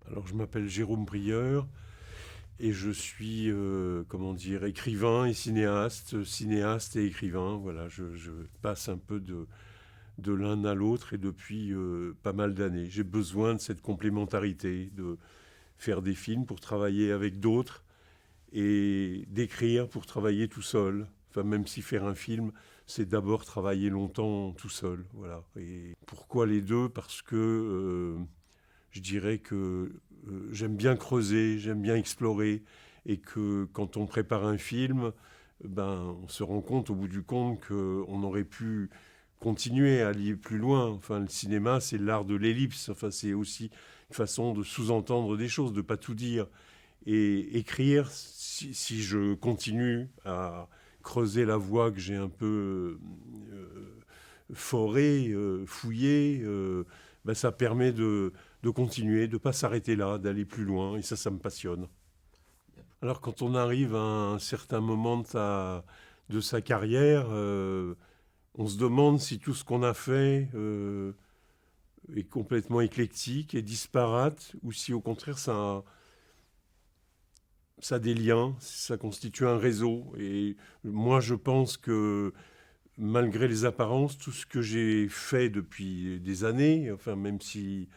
Alors, je m'appelle Jérôme Brieur et je suis, écrivain et cinéaste et écrivain. Voilà, je passe un peu de l'un à l'autre et depuis pas mal d'années. J'ai besoin de cette complémentarité, de faire des films pour travailler avec d'autres et d'écrire pour travailler tout seul. Enfin, même si faire un film, c'est d'abord travailler longtemps tout seul. Voilà. Et pourquoi les deux? Parce que je dirais que j'aime bien creuser, j'aime bien explorer, et que quand on prépare un film, on se rend compte au bout du compte qu'on aurait pu continuer à aller plus loin. Enfin, le cinéma, c'est l'art de l'ellipse. Enfin, c'est aussi une façon de sous-entendre des choses, de pas tout dire. Et écrire, si je continue à creuser la voie que j'ai un peu forée, fouillée, ça permet de continuer, de ne pas s'arrêter là, d'aller plus loin. Et ça me passionne. Alors quand on arrive à un certain moment de sa carrière, on se demande si tout ce qu'on a fait est complètement éclectique et disparate, ou si au contraire ça a des liens, ça constitue un réseau. Et moi je pense que malgré les apparences, tout ce que j'ai fait depuis des années, enfin même si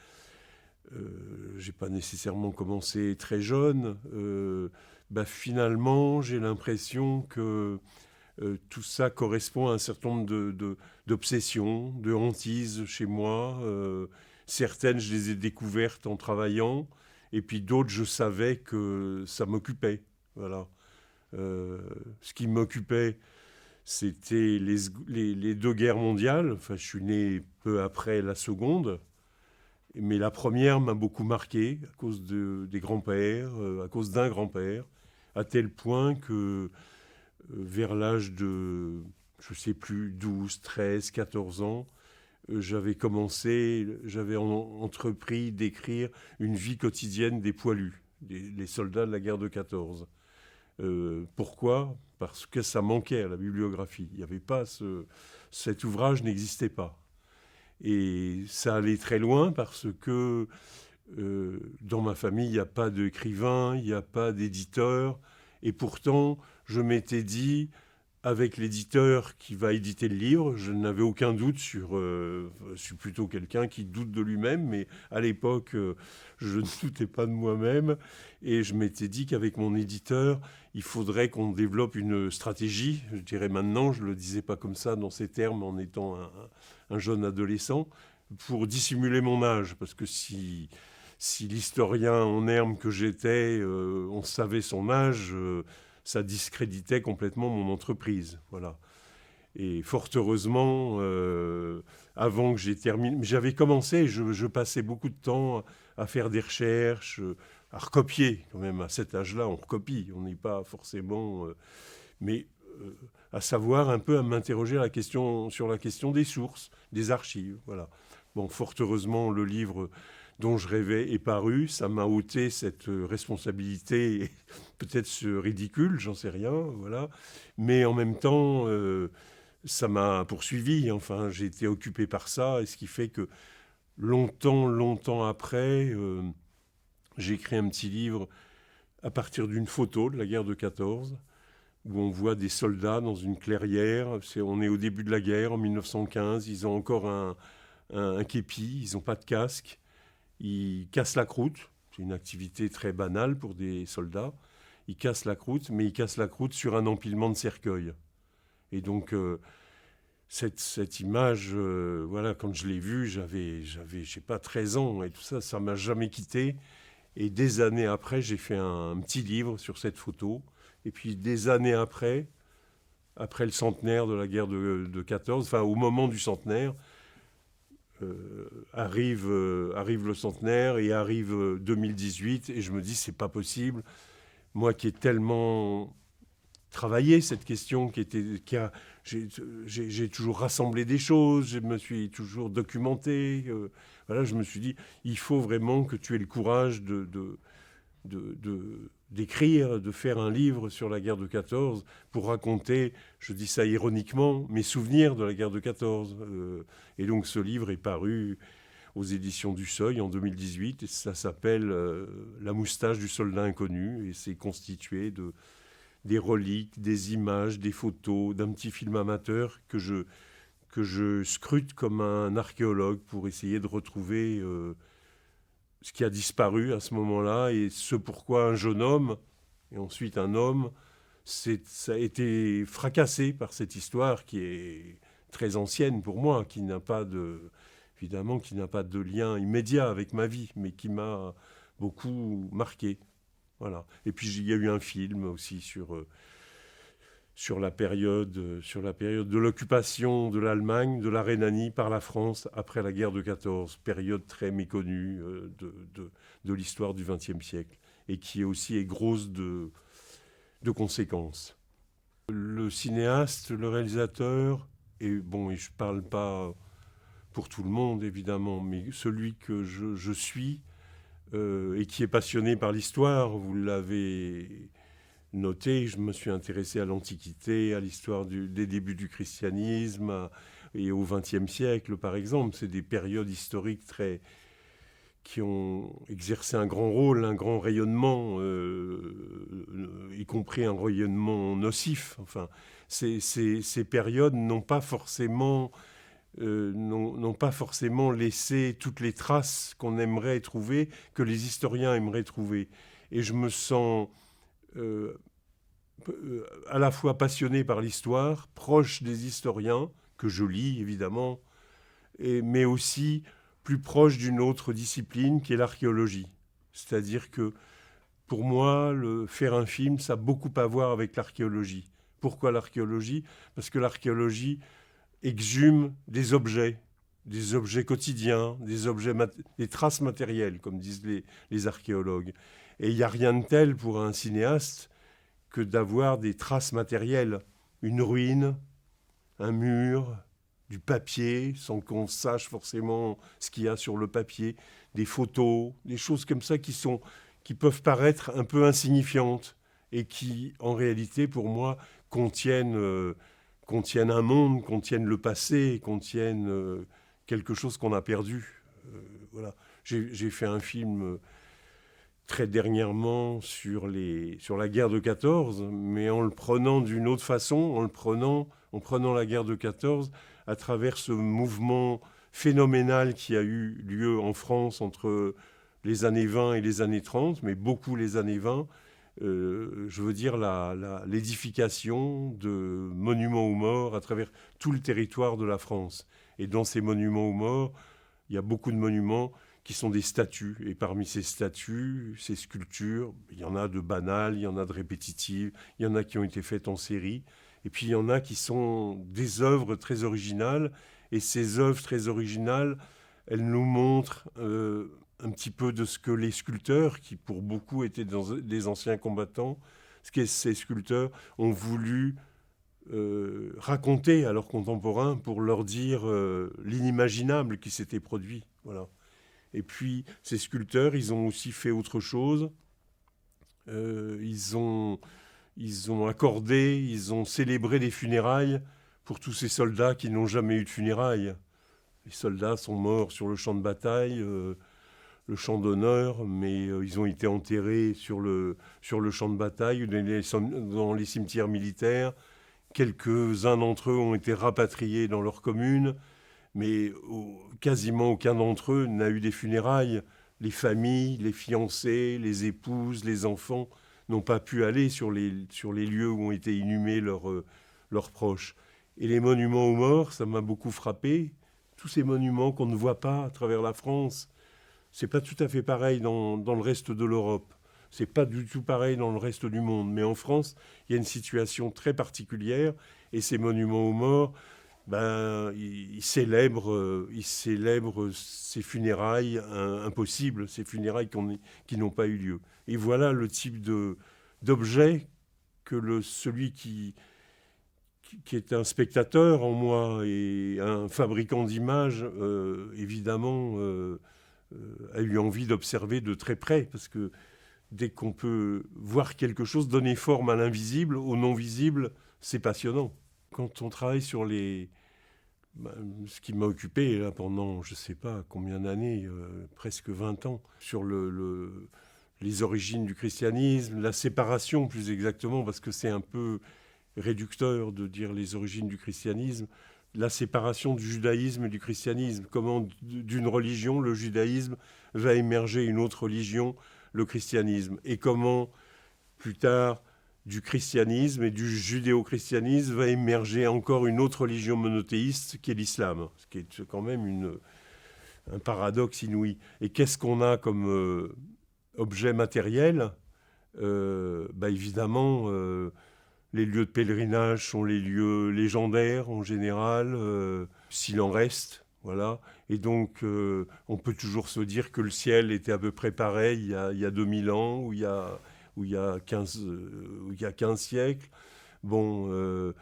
j'ai pas nécessairement commencé très jeune, finalement j'ai l'impression que tout ça correspond à un certain nombre d'obsessions, de hantises chez moi. Certaines, je les ai découvertes en travaillant, et puis d'autres, je savais que ça m'occupait. Voilà. Ce qui m'occupait, c'était les deux guerres mondiales. Enfin, je suis né peu après la seconde. Mais la première m'a beaucoup marqué à cause des grands-pères, à cause d'un grand-père, à tel point que vers l'âge de, je ne sais plus, 12, 13, 14 ans, j'avais entrepris d'écrire une vie quotidienne des poilus, les soldats de la guerre de 14. Pourquoi? Parce que ça manquait à la bibliographie. Il y avait pas cet ouvrage n'existait pas. Et ça allait très loin parce que dans ma famille, il n'y a pas d'écrivain, il n'y a pas d'éditeur. Et pourtant, je m'étais dit, avec l'éditeur qui va éditer le livre, je n'avais aucun doute sur... je suis plutôt quelqu'un qui doute de lui-même, mais à l'époque, je ne doutais pas de moi-même. Et je m'étais dit qu'avec mon éditeur, il faudrait qu'on développe une stratégie. Je dirais maintenant, je ne le disais pas comme ça dans ces termes en étant un jeune adolescent, pour dissimuler mon âge. Parce que si l'historien en herbe que j'étais, on savait son âge, ça discréditait complètement mon entreprise. Voilà. Et fort heureusement, avant que j'ai terminé, j'avais commencé, je passais beaucoup de temps à faire des recherches, à recopier quand même. À cet âge-là, on recopie, on n'est pas forcément... mais à savoir un peu à m'interroger sur la question des sources, des archives. Voilà. Bon, fort heureusement, le livre dont je rêvais est paru. Ça m'a ôté cette responsabilité, peut-être ce ridicule, j'en sais rien, voilà. Mais en même temps, ça m'a poursuivi. Enfin, j'ai été occupé par ça, et ce qui fait que longtemps après, j'ai écrit un petit livre à partir d'une photo de la guerre de 14, où on voit des soldats dans une clairière. On est au début de la guerre, en 1915. Ils ont encore un képi, ils n'ont pas de casque. Ils cassent la croûte. C'est une activité très banale pour des soldats. Ils cassent la croûte, mais ils cassent la croûte sur un empilement de cercueils. Et donc, cette image, voilà, quand je l'ai vue, j'avais, je sais pas, 13 ans, et tout ça, ça m'a jamais quitté. Et des années après, j'ai fait un petit livre sur cette photo. Et puis des années après le centenaire de la guerre de 14, enfin au moment du centenaire, arrive le centenaire et arrive 2018, et je me dis c'est pas possible. Moi qui ai tellement travaillé cette question, j'ai toujours rassemblé des choses, je me suis toujours documenté. Voilà, je me suis dit il faut vraiment que tu aies le courage d'écrire, de faire un livre sur la guerre de 14 pour raconter, je dis ça ironiquement, mes souvenirs de la guerre de 14. Et donc ce livre est paru aux éditions du Seuil en 2018. Et ça s'appelle La moustache du soldat inconnu. Et c'est constitué des reliques, des images, des photos, d'un petit film amateur que je scrute comme un archéologue pour essayer de retrouver ce qui a disparu à ce moment-là et ce pourquoi un jeune homme, et ensuite un homme, ça a été fracassé par cette histoire qui est très ancienne pour moi, évidemment, qui n'a pas de lien immédiat avec ma vie, mais qui m'a beaucoup marqué. Voilà. Et puis il y a eu un film aussi sur la période de l'occupation de l'Allemagne, de la Rhénanie par la France après la guerre de 14, période très méconnue de l'histoire du XXe siècle et qui aussi est grosse de conséquences. Le cinéaste, le réalisateur, et bon, et je ne parle pas pour tout le monde évidemment, mais celui que je suis et qui est passionné par l'histoire, vous l'avez noté, je me suis intéressé à l'Antiquité, à l'histoire des débuts du christianisme et au XXe siècle par exemple. C'est des périodes historiques qui ont exercé un grand rôle, un grand rayonnement, y compris un rayonnement nocif. Enfin, ces périodes n'ont pas forcément laissé toutes les traces qu'on aimerait trouver, que les historiens aimeraient trouver. Et je me sens à la fois passionné par l'histoire, proche des historiens, que je lis évidemment, mais aussi plus proche d'une autre discipline qui est l'archéologie. C'est-à-dire que pour moi, faire un film, ça a beaucoup à voir avec l'archéologie. Pourquoi l'archéologie ? Parce que l'archéologie exhume des objets quotidiens, des traces matérielles, comme disent les archéologues. Et il n'y a rien de tel pour un cinéaste que d'avoir des traces matérielles, une ruine, un mur, du papier, sans qu'on sache forcément ce qu'il y a sur le papier, des photos, des choses comme ça qui peuvent paraître un peu insignifiantes et qui, en réalité, pour moi, contiennent un monde, contiennent le passé, contiennent quelque chose qu'on a perdu. Voilà. J'ai fait un film très dernièrement sur la guerre de 14, mais en le prenant d'une autre façon, en prenant la guerre de 14 à travers ce mouvement phénoménal qui a eu lieu en France entre les années 20 et les années 30, mais beaucoup les années 20, je veux dire l'édification de monuments aux morts à travers tout le territoire de la France. Et dans ces monuments aux morts, il y a beaucoup de monuments qui sont des statues. Et parmi ces statues, ces sculptures, il y en a de banales, il y en a de répétitives, il y en a qui ont été faites en série. Et puis il y en a qui sont des œuvres très originales. Et ces œuvres très originales, elles nous montrent un petit peu de ce que les sculpteurs, qui pour beaucoup étaient des anciens combattants, ce que ces sculpteurs ont voulu raconter à leurs contemporains pour leur dire l'inimaginable qui s'était produit. Voilà. Et puis, ces sculpteurs, ils ont aussi fait autre chose. Ils ont accordé, ils ont célébré des funérailles pour tous ces soldats qui n'ont jamais eu de funérailles. Les soldats sont morts sur le champ de bataille, le champ d'honneur, mais ils ont été enterrés sur le champ de bataille, dans les cimetières militaires. Quelques-uns d'entre eux ont été rapatriés dans leur commune, mais quasiment aucun d'entre eux n'a eu des funérailles. Les familles, les fiancés, les épouses, les enfants n'ont pas pu aller sur les lieux où ont été inhumés leurs proches. Et les monuments aux morts, ça m'a beaucoup frappé. Tous ces monuments qu'on ne voit pas à travers la France, c'est pas tout à fait pareil dans le reste de l'Europe. C'est pas du tout pareil dans le reste du monde. Mais en France, il y a une situation très particulière. Et ces monuments aux morts, ils célèbrent ces funérailles impossibles, ces funérailles qui n'ont pas eu lieu. Et voilà le type d'objet que celui qui est un spectateur en moi et un fabricant d'images, évidemment, a eu envie d'observer de très près, parce que dès qu'on peut voir quelque chose, donner forme à l'invisible, au non-visible, c'est passionnant. Quand on travaille sur les Ce qui m'a occupé là, pendant, je ne sais pas combien d'années, presque 20 ans, sur les origines du christianisme, la séparation plus exactement, parce que c'est un peu réducteur de dire les origines du christianisme, la séparation du judaïsme et du christianisme, comment d'une religion, le judaïsme, va émerger une autre religion, le christianisme, et comment plus tard du christianisme et du judéo-christianisme va émerger encore une autre religion monothéiste qui est l'islam, ce qui est quand même un paradoxe inouï. Et qu'est-ce qu'on a comme objet matériel? Évidemment, les lieux de pèlerinage sont les lieux légendaires en général, s'il en reste. Voilà. Et donc, on peut toujours se dire que le ciel était à peu près pareil il y a 2000 ans, ou il y a 15 siècles. Bon,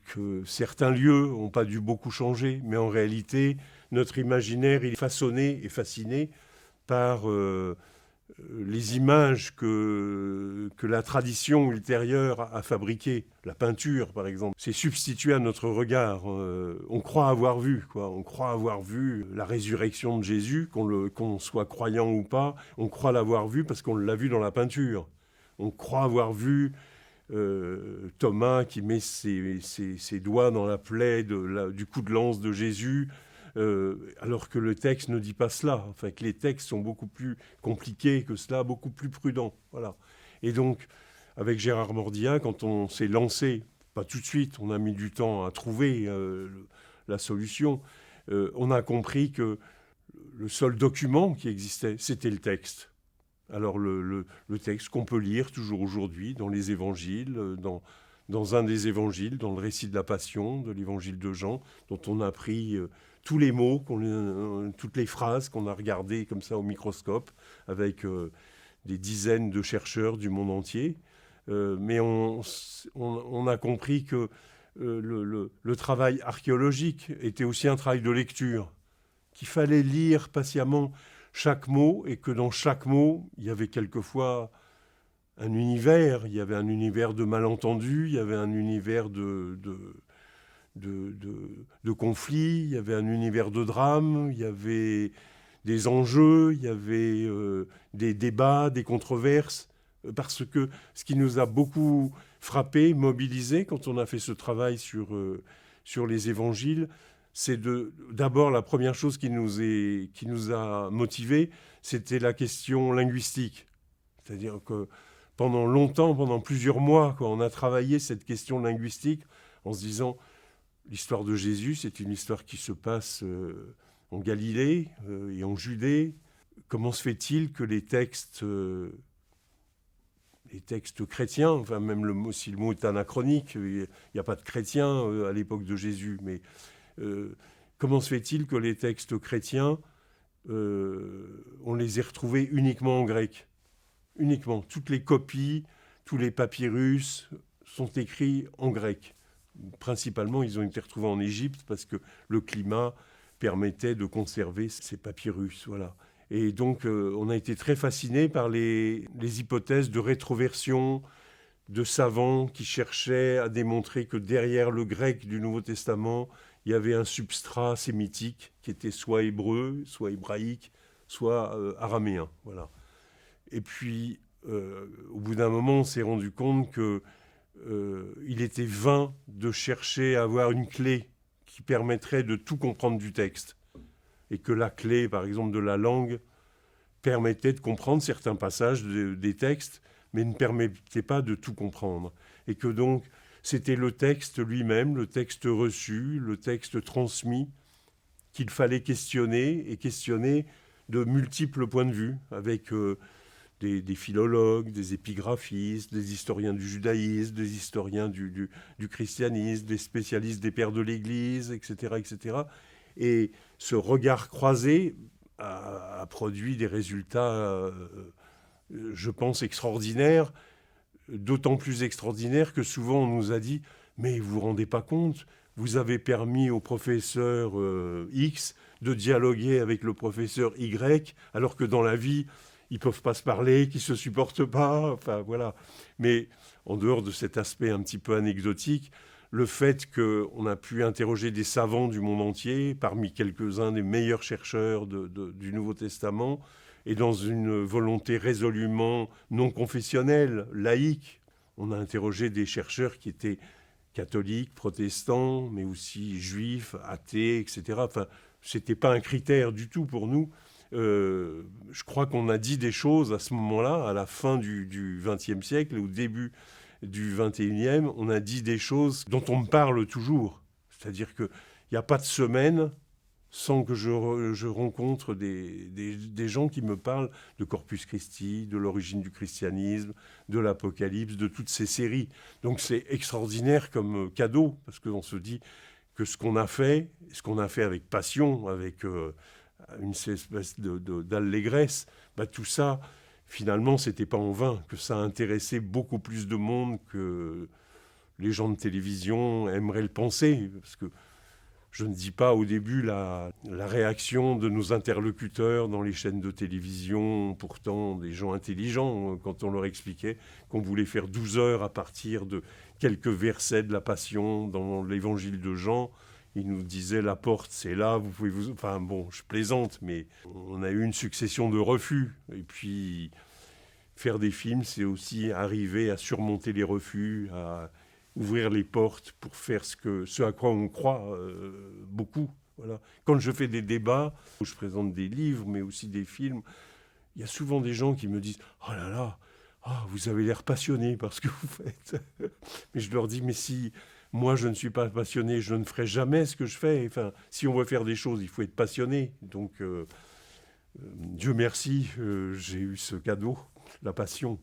que certains lieux n'ont pas dû beaucoup changer, mais en réalité, notre imaginaire il est façonné et fasciné par les images que la tradition ultérieure a fabriquées. La peinture, par exemple, s'est substituée à notre regard. On croit avoir vu, quoi. On croit avoir vu la résurrection de Jésus, qu'on soit croyant ou pas. On croit l'avoir vu parce qu'on l'a vu dans la peinture. On croit avoir vu Thomas qui met ses doigts dans la plaie du coup de lance de Jésus, alors que le texte ne dit pas cela. Enfin, que les textes sont beaucoup plus compliqués que cela, beaucoup plus prudents. Voilà. Et donc, avec Gérard Mordia, quand on s'est lancé, pas tout de suite, on a mis du temps à trouver la solution, on a compris que le seul document qui existait, c'était le texte. Alors le texte qu'on peut lire toujours aujourd'hui dans les évangiles, dans un des évangiles, dans le récit de la Passion, de l'évangile de Jean, dont on a pris tous les mots, toutes les phrases qu'on a regardées comme ça au microscope, avec des dizaines de chercheurs du monde entier. Mais on a compris que le travail archéologique était aussi un travail de lecture, qu'il fallait lire patiemment chaque mot, et que dans chaque mot, il y avait quelquefois un univers. Il y avait un univers de malentendus, il y avait un univers de conflits, il y avait un univers de drames, il y avait des enjeux, il y avait des débats, des controverses. Parce que ce qui nous a beaucoup frappé, mobilisé, quand on a fait ce travail sur les évangiles, c'est d'abord la première chose qui nous a motivés, c'était la question linguistique. C'est-à-dire que pendant longtemps, pendant plusieurs mois, on a travaillé cette question linguistique en se disant l'histoire de Jésus, c'est une histoire qui se passe en Galilée et en Judée. Comment se fait-il que les textes chrétiens, enfin même si le mot est anachronique, il n'y a pas de chrétiens à l'époque de Jésus, mais comment se fait-il que les textes chrétiens, on les ait retrouvés uniquement en grec? Uniquement. Toutes les copies, tous les papyrus sont écrits en grec. Principalement, ils ont été retrouvés en Égypte parce que le climat permettait de conserver ces papyrus. Voilà. Et donc, on a été très fascinés par les hypothèses de rétroversion de savants qui cherchaient à démontrer que derrière le grec du Nouveau Testament, il y avait un substrat sémitique qui était soit hébreu, soit hébraïque, soit araméen. Voilà. Et puis, au bout d'un moment, on s'est rendu compte qu'il était vain de chercher à avoir une clé qui permettrait de tout comprendre du texte. Et que la clé, par exemple, de la langue, permettait de comprendre certains passages des textes, mais ne permettait pas de tout comprendre. Et que donc, c'était le texte lui-même, le texte reçu, le texte transmis, qu'il fallait questionner, et questionner de multiples points de vue, avec des philologues, des épigraphistes, des historiens du judaïsme, des historiens du christianisme, des spécialistes des pères de l'Église, etc., etc. Et ce regard croisé a produit des résultats, je pense, extraordinaires, d'autant plus extraordinaires que souvent on nous a dit « mais vous vous rendez pas compte, vous avez permis au professeur X de dialoguer avec le professeur Y, alors que dans la vie, ils peuvent pas se parler, qu'ils se supportent pas. » Enfin, voilà. Mais en dehors de cet aspect un petit peu anecdotique, le fait qu'on a pu interroger des savants du monde entier, parmi quelques-uns des meilleurs chercheurs du Nouveau Testament, et dans une volonté résolument non confessionnelle, laïque. On a interrogé des chercheurs qui étaient catholiques, protestants, mais aussi juifs, athées, etc. Enfin, ce n'était pas un critère du tout pour nous. Je crois qu'on a dit des choses à ce moment-là, à la fin du XXe siècle, au début du XXIe, on a dit des choses dont on me parle toujours. C'est-à-dire qu'il n'y a pas de semaine sans que je rencontre des gens qui me parlent de Corpus Christi, de l'origine du christianisme, de l'Apocalypse, de toutes ces séries. Donc c'est extraordinaire comme cadeau, parce qu'on se dit que ce qu'on a fait avec passion, avec une espèce d'allégresse, tout ça, finalement, c'était pas en vain, que ça a intéressé beaucoup plus de monde que les gens de télévision aimeraient le penser, parce que je ne dis pas au début la réaction de nos interlocuteurs dans les chaînes de télévision, pourtant des gens intelligents, quand on leur expliquait qu'on voulait faire 12 heures à partir de quelques versets de la Passion dans l'évangile de Jean. Ils nous disaient la porte, c'est là, vous pouvez vous... Enfin bon, je plaisante, mais on a eu une succession de refus. Et puis, faire des films, c'est aussi arriver à surmonter les refus, à ouvrir les portes pour faire ce à quoi on croit beaucoup. Voilà. Quand je fais des débats, où je présente des livres, mais aussi des films, il y a souvent des gens qui me disent « Oh là là, vous avez l'air passionné par ce que vous faites. » Mais je leur dis « Mais si moi je ne suis pas passionné, je ne ferai jamais ce que je fais. Enfin, si on veut faire des choses, il faut être passionné. Donc, Dieu merci, j'ai eu ce cadeau, la passion.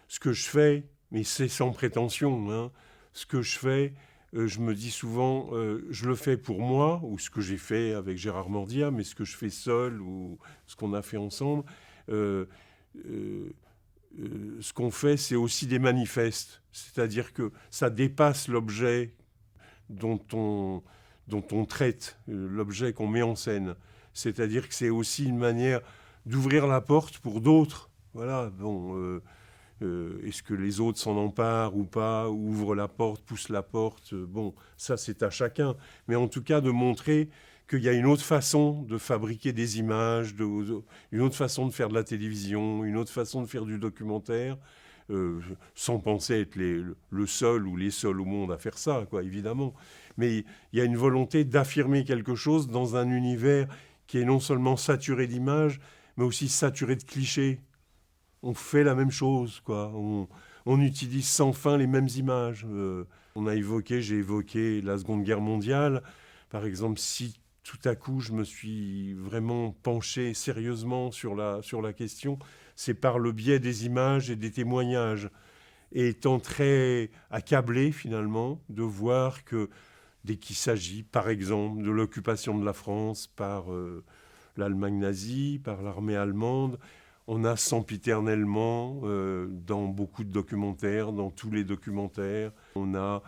Ce que je fais, mais c'est sans prétention, hein. Ce que je fais, je me dis souvent, je le fais pour moi, ou ce que j'ai fait avec Gérard Mordia, mais ce que je fais seul, ou ce qu'on a fait ensemble, ce qu'on fait, c'est aussi des manifestes. C'est-à-dire que ça dépasse l'objet dont on traite, l'objet qu'on met en scène. C'est-à-dire que c'est aussi une manière d'ouvrir la porte pour d'autres. Voilà, bon... est-ce que les autres s'en emparent ou pas, ouvrent la porte, poussent la porte, bon, ça c'est à chacun. Mais en tout cas de montrer qu'il y a une autre façon de fabriquer des images, une autre façon de faire de la télévision, une autre façon de faire du documentaire, sans penser être le seul ou les seuls au monde à faire ça, quoi, évidemment. Mais il y a une volonté d'affirmer quelque chose dans un univers qui est non seulement saturé d'images, mais aussi saturé de clichés. On fait la même chose, quoi. On utilise sans fin les mêmes images. J'ai évoqué la Seconde Guerre mondiale. Par exemple, si tout à coup je me suis vraiment penché sérieusement sur la question, c'est par le biais des images et des témoignages. Et étant très accablé, finalement, de voir que dès qu'il s'agit, par exemple, de l'occupation de la France par l'Allemagne nazie, par l'armée allemande, on a sempiternellement, dans beaucoup de documentaires, dans tous les documentaires, on a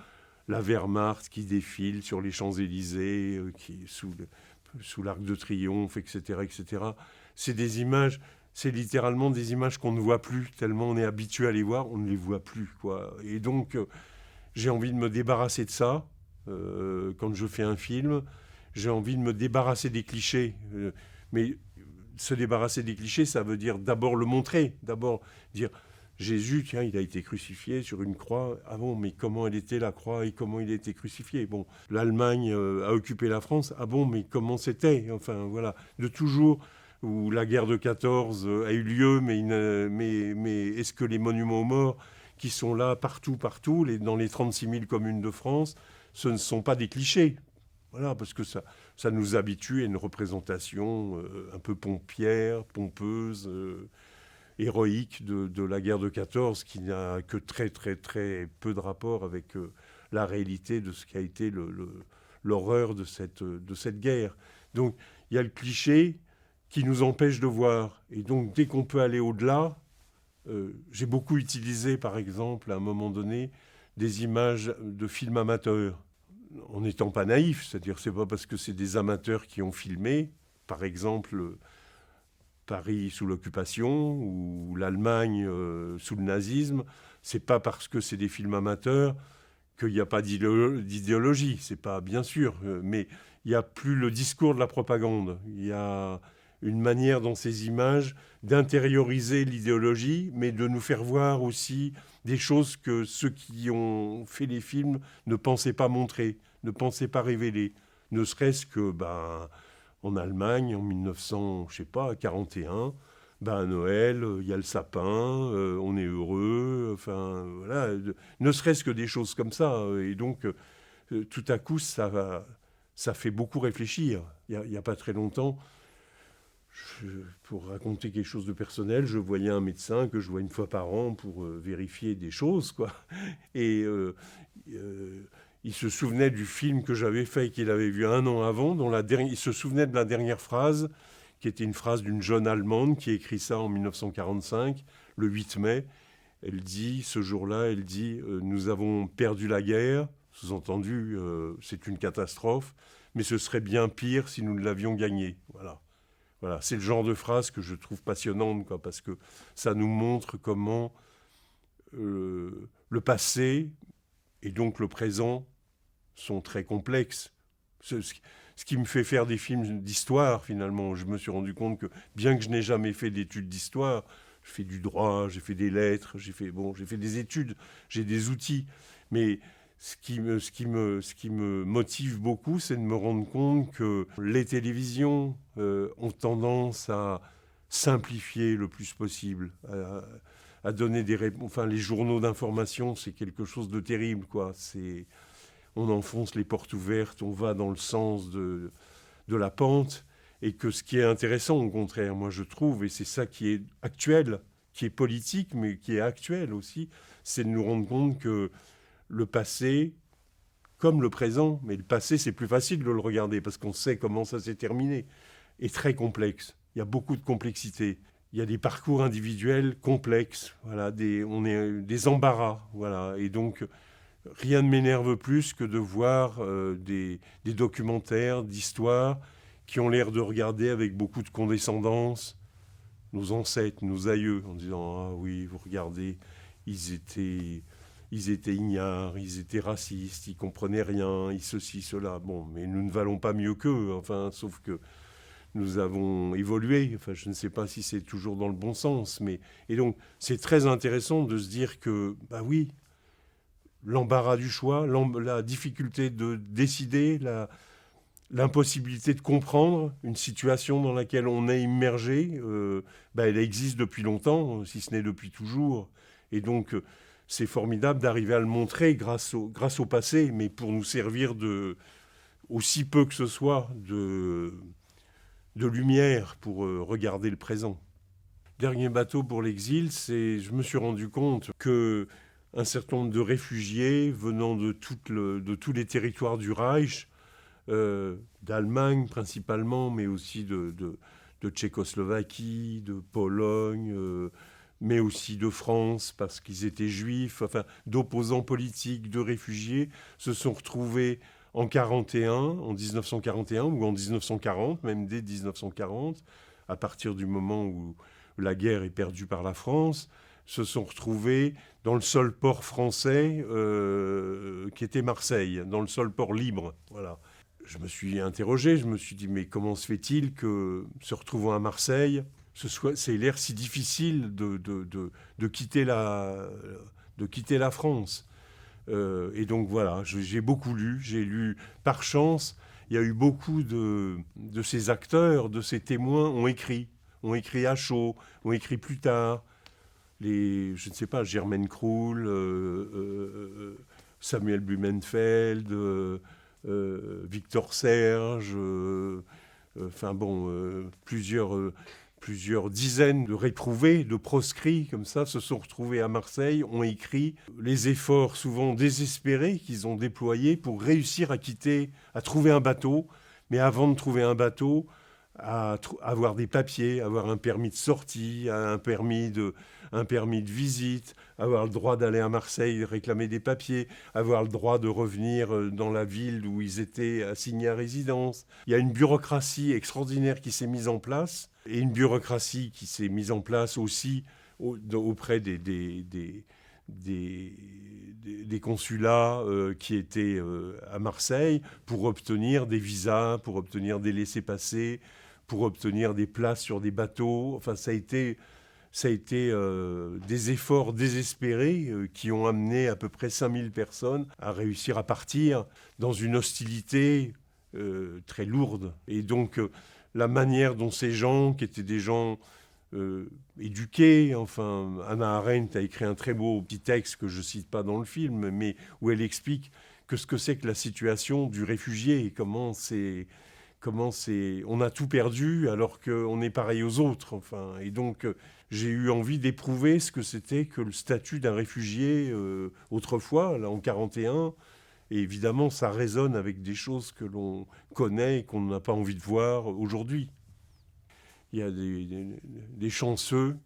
la Wehrmacht qui défile sur les Champs-Élysées, qui est sous l'Arc de Triomphe, etc., etc. C'est des images, c'est littéralement des images qu'on ne voit plus, tellement on est habitué à les voir, on ne les voit plus, quoi. Et donc, j'ai envie de me débarrasser de ça. Quand je fais un film, j'ai envie de me débarrasser des clichés. Mais se débarrasser des clichés, ça veut dire d'abord le montrer, d'abord dire Jésus, tiens, il a été crucifié sur une croix. Ah bon, mais comment elle était la croix et comment il a été crucifié? Bon, l'Allemagne a occupé la France. Ah bon, mais comment c'était? Enfin, voilà, de toujours où la guerre de 14 a eu lieu, mais est-ce que les monuments aux morts qui sont là partout, dans les 36 000 communes de France, ce ne sont pas des clichés? Voilà, parce que ça nous habitue à une représentation un peu pompière, pompeuse, héroïque de la guerre de 14, qui n'a que très, très, très peu de rapport avec la réalité de ce qu'a été l'horreur de cette guerre. Donc, il y a le cliché qui nous empêche de voir. Et donc, dès qu'on peut aller au-delà, j'ai beaucoup utilisé, par exemple, à un moment donné, des images de films amateurs. En n'étant pas naïf, c'est-à-dire c'est pas parce que c'est des amateurs qui ont filmé, par exemple Paris sous l'occupation ou l'Allemagne sous le nazisme, c'est pas parce que c'est des films amateurs qu'il n'y a pas d'idéologie, c'est pas bien sûr, mais il n'y a plus le discours de la propagande. Il y a une manière dans ces images d'intérioriser l'idéologie, mais de nous faire voir aussi des choses que ceux qui ont fait les films ne pensaient pas montrer, ne pensaient pas révéler. Ne serait-ce que en Allemagne, en 1900, je sais pas, 41, à Noël, il y a le sapin, on est heureux, enfin voilà, ne serait-ce que des choses comme ça. Et donc, tout à coup, ça fait beaucoup réfléchir. Il n'y a pas très longtemps, pour raconter quelque chose de personnel, je voyais un médecin que je vois une fois par an pour vérifier des choses, quoi. Et il se souvenait du film que j'avais fait et qu'il avait vu un an avant, il se souvenait de la dernière phrase, qui était une phrase d'une jeune Allemande qui écrit ça en 1945, le 8 mai. Elle dit, ce jour-là, nous avons perdu la guerre », sous-entendu, c'est une catastrophe, mais ce serait bien pire si nous l'avions gagnée. Voilà. Voilà, c'est le genre de phrase que je trouve passionnante, quoi, parce que ça nous montre comment le passé et donc le présent sont très complexes. Ce qui me fait faire des films d'histoire, finalement. Je me suis rendu compte que, bien que je n'ai jamais fait d'études d'histoire, je fais du droit, j'ai fait des lettres, j'ai fait des études, j'ai des outils, mais ce qui me motive beaucoup, c'est de me rendre compte que les télévisions ont tendance à simplifier le plus possible, à donner des réponses. Enfin, les journaux d'information, c'est quelque chose de terrible, quoi. On enfonce les portes ouvertes, on va dans le sens de la pente, et que ce qui est intéressant, au contraire, moi je trouve, et c'est ça qui est actuel, qui est politique, mais qui est actuel aussi, c'est de nous rendre compte que le passé, comme le présent, mais le passé, c'est plus facile de le regarder parce qu'on sait comment ça s'est terminé, est très complexe. Il y a beaucoup de complexité. Il y a des parcours individuels complexes, voilà, on est des embarras, voilà. Et donc, rien ne m'énerve plus que de voir des documentaires d'histoire qui ont l'air de regarder avec beaucoup de condescendance nos ancêtres, nos aïeux, en disant « Ah oui, vous regardez, ils étaient ignares, ils étaient racistes, ils comprenaient rien, ils ceci, cela. » Bon, mais nous ne valons pas mieux qu'eux, enfin, sauf que nous avons évolué. Enfin, je ne sais pas si c'est toujours dans le bon sens, mais... Et donc, c'est très intéressant de se dire que, oui, l'embarras du choix, la difficulté de décider, l'impossibilité de comprendre une situation dans laquelle on est immergé, elle existe depuis longtemps, si ce n'est depuis toujours. Et donc, c'est formidable d'arriver à le montrer grâce au passé, mais pour nous servir aussi peu que ce soit, de lumière pour regarder le présent. Dernier bateau pour l'exil, je me suis rendu compte que un certain nombre de réfugiés venant de tous les territoires du Reich, d'Allemagne principalement, mais aussi de Tchécoslovaquie, de Pologne, mais aussi de France, parce qu'ils étaient juifs, enfin, d'opposants politiques, de réfugiés, se sont retrouvés en 1941 ou en 1940, même dès 1940, à partir du moment où la guerre est perdue par la France, se sont retrouvés dans le seul port français qui était Marseille, dans le seul port libre. Voilà. Je me suis interrogé, je me suis dit, mais comment se fait-il que, se retrouvant à Marseille, c'est l'air si difficile de quitter la France. Et donc voilà, j'ai beaucoup lu, j'ai lu par chance, il y a eu beaucoup de ces acteurs, de ces témoins ont écrit à chaud, ont écrit plus tard. Je ne sais pas, Germaine Krull, Samuel Blumenfeld, Victor Serge, plusieurs dizaines de réprouvés, de proscrits, comme ça, se sont retrouvés à Marseille, ont écrit les efforts souvent désespérés qu'ils ont déployés pour réussir à trouver un bateau, mais avant de trouver un bateau, à avoir des papiers, avoir un permis de sortie, un permis de visite, avoir le droit d'aller à Marseille réclamer des papiers, avoir le droit de revenir dans la ville où ils étaient assignés à résidence. Il y a une bureaucratie extraordinaire qui s'est mise en place, et une bureaucratie qui s'est mise en place aussi auprès des des consulats qui étaient à Marseille pour obtenir des visas, pour obtenir des laissez-passer, pour obtenir des places sur des bateaux. Enfin, ça a été des efforts désespérés qui ont amené à peu près 5000 personnes à réussir à partir dans une hostilité très lourde. Et donc, la manière dont ces gens, qui étaient des gens éduquée. Enfin, Hannah Arendt a écrit un très beau petit texte que je ne cite pas dans le film, mais où elle explique ce que c'est que la situation du réfugié et comment on a tout perdu alors qu'on est pareil aux autres. Enfin, et donc, j'ai eu envie d'éprouver ce que c'était que le statut d'un réfugié autrefois, là, en 1941. Et évidemment, ça résonne avec des choses que l'on connaît et qu'on n'a pas envie de voir aujourd'hui. Il y a des chanceux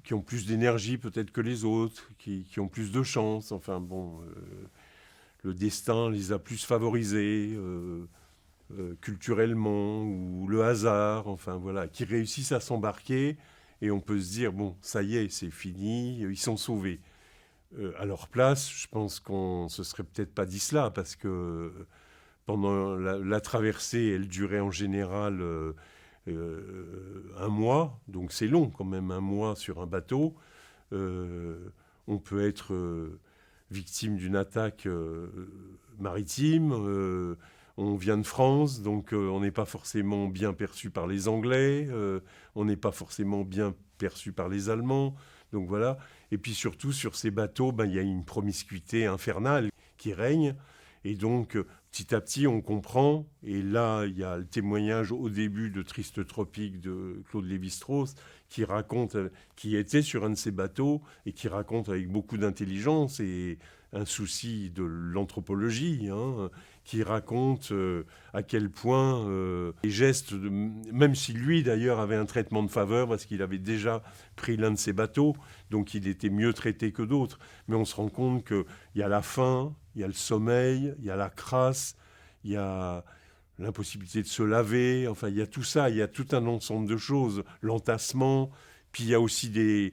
qui ont plus d'énergie peut-être que les autres, qui ont plus de chance. Enfin bon, le destin les a plus favorisés culturellement, ou le hasard, enfin voilà, qui réussissent à s'embarquer et on peut se dire, bon, ça y est, c'est fini, ils sont sauvés. À leur place, je pense qu'on se serait peut-être pas dit cela, parce que pendant la traversée, elle durait en général... un mois, donc c'est long quand même, un mois sur un bateau. On peut être victime d'une attaque maritime. On vient de France, donc on n'est pas forcément bien perçu par les Anglais, on n'est pas forcément bien perçu par les Allemands. Donc voilà. Et puis surtout, sur ces bateaux, il y a une promiscuité infernale qui règne. Et donc, petit à petit, on comprend. Et là, il y a le témoignage au début de Triste Tropique de Claude Lévi-Strauss qui était sur un de ces bateaux et qui raconte avec beaucoup d'intelligence et un souci de l'anthropologie, qui raconte à quel point les gestes, même si lui d'ailleurs avait un traitement de faveur parce qu'il avait déjà pris l'un de ces bateaux, donc il était mieux traité que d'autres. Mais on se rend compte qu'il y a la faim, il y a le sommeil, il y a la crasse, il y a l'impossibilité de se laver, enfin il y a tout ça, il y a tout un ensemble de choses, l'entassement, puis il y a aussi des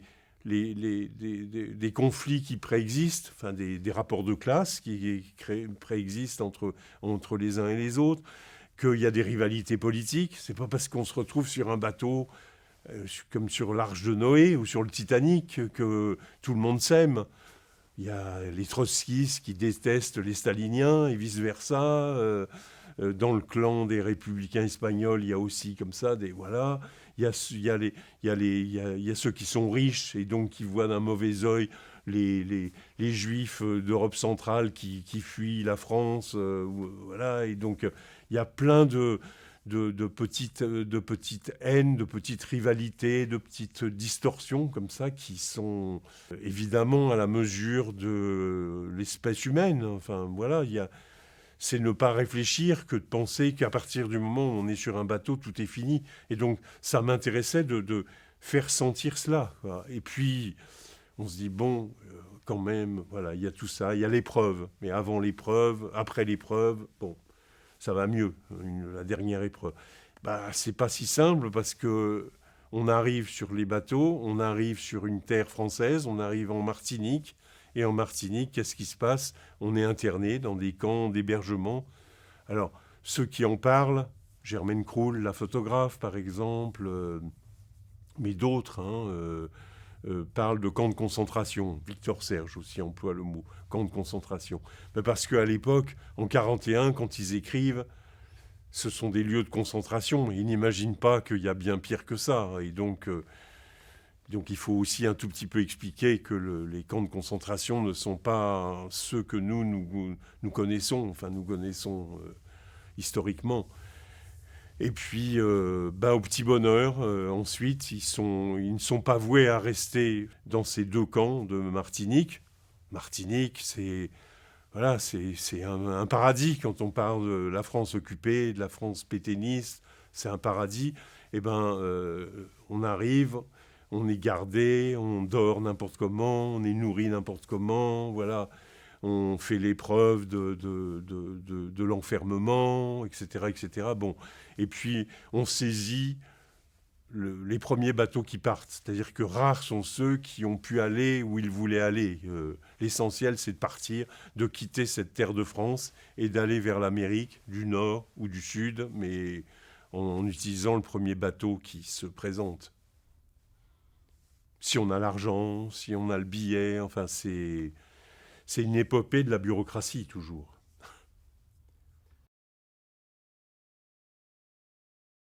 conflits qui préexistent, enfin des rapports de classe qui préexistent entre les uns et les autres, qu'il y a des rivalités politiques. C'est pas parce qu'on se retrouve sur un bateau comme sur l'Arche de Noé ou sur le Titanic que tout le monde s'aime. Il y a les trotskistes qui détestent les staliniens et vice-versa. Dans le clan des républicains espagnols, il y a aussi comme ça des... Voilà. Il y a ceux qui sont riches et donc qui voient d'un mauvais œil les juifs d'Europe centrale qui fuient la France. Voilà. Et donc, il y a plein de petites haines, de petites rivalités, de petites distorsions comme ça qui sont évidemment à la mesure de l'espèce humaine. Enfin, voilà, c'est ne pas réfléchir que de penser qu'à partir du moment où on est sur un bateau, tout est fini. Et donc, ça m'intéressait de faire sentir cela. Voilà. Et puis, on se dit, bon, quand même, voilà, il y a tout ça, il y a l'épreuve. Mais avant l'épreuve, après l'épreuve, bon, ça va mieux, la dernière épreuve. C'est pas si simple parce que on arrive sur les bateaux, on arrive sur une terre française, on arrive en Martinique. Et en Martinique, qu'est-ce qui se passe ? On est interné dans des camps d'hébergement. Alors, ceux qui en parlent, Germaine Kroul, la photographe par exemple, mais d'autres parlent de camps de concentration. Victor Serge aussi emploie le mot camp de concentration. Parce qu'à l'époque, en 1941, quand ils écrivent, ce sont des lieux de concentration. Ils n'imaginent pas qu'il y a bien pire que ça. Et donc il faut aussi un tout petit peu expliquer que les camps de concentration ne sont pas ceux que nous connaissons, enfin nous connaissons historiquement. Et puis, au petit bonheur, ensuite, ils ne sont pas voués à rester dans ces deux camps de Martinique. Martinique, c'est un paradis quand on parle de la France occupée, de la France pétainiste, c'est un paradis. On arrive... On est gardé, on dort n'importe comment, on est nourri n'importe comment, voilà. On fait l'épreuve de l'enfermement, etc., etc. Bon. Et puis, on saisit les premiers bateaux qui partent. C'est-à-dire que rares sont ceux qui ont pu aller où ils voulaient aller. L'essentiel, c'est de partir, de quitter cette terre de France et d'aller vers l'Amérique du Nord ou du Sud, mais en utilisant le premier bateau qui se présente. Si on a l'argent, si on a le billet, enfin c'est une épopée de la bureaucratie toujours.